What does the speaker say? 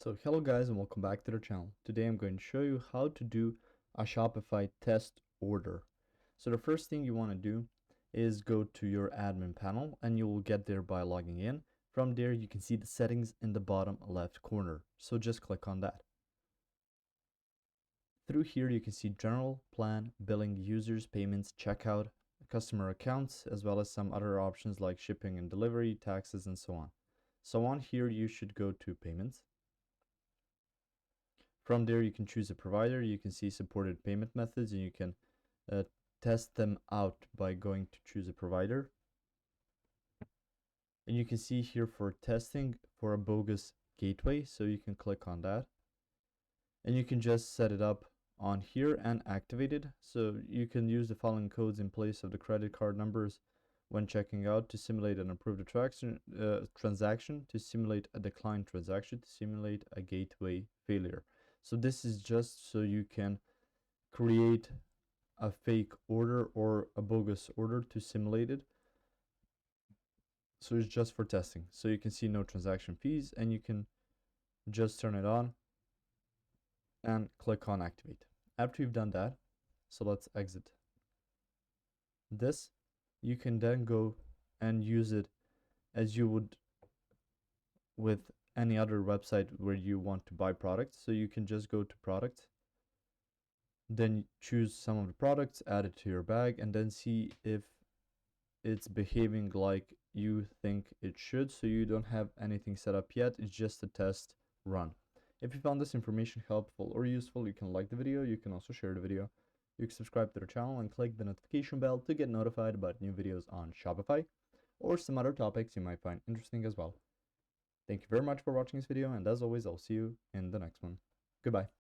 So hello guys and welcome back to the channel. Today I'm going to show you how to do a Shopify test order. So the first thing you want to do is go to your admin panel and you will get there by logging in. From there you can see the settings in the bottom left corner. So just click on that. Through here you can see general, plan, billing, users, payments, checkout, customer accounts, as well as some other options like shipping and delivery, taxes, and so on. So on here you should go to payments. From there, you can choose a provider, you can see supported payment methods, and you can uh, test them out by going to choose a provider. And you can see here for testing for a bogus gateway, so you can click on that. And you can just set it up on here and activate it. So you can use the following codes in place of the credit card numbers when checking out to simulate an approved transaction, to simulate a declined transaction, to simulate a gateway failure. So this is just so you can create a fake order or a bogus order to simulate it. So it's just for testing. So you can see no transaction fees and you can just turn it on and click on activate. After you've done that, so let's exit this, you can then go and use it as you would with any other website where you want to buy products. So you can just go to products, then choose some of the products, add it to your bag, and then see if it's behaving like you think it should. So you don't have anything set up yet, it's just a test run. If you found this information helpful or useful, you can like the video, you can also share the video. You can subscribe to the channel and click the notification bell to get notified about new videos on Shopify or some other topics you might find interesting as well. Thank you very much for watching this video, and as always, I'll see you in the next one. Goodbye.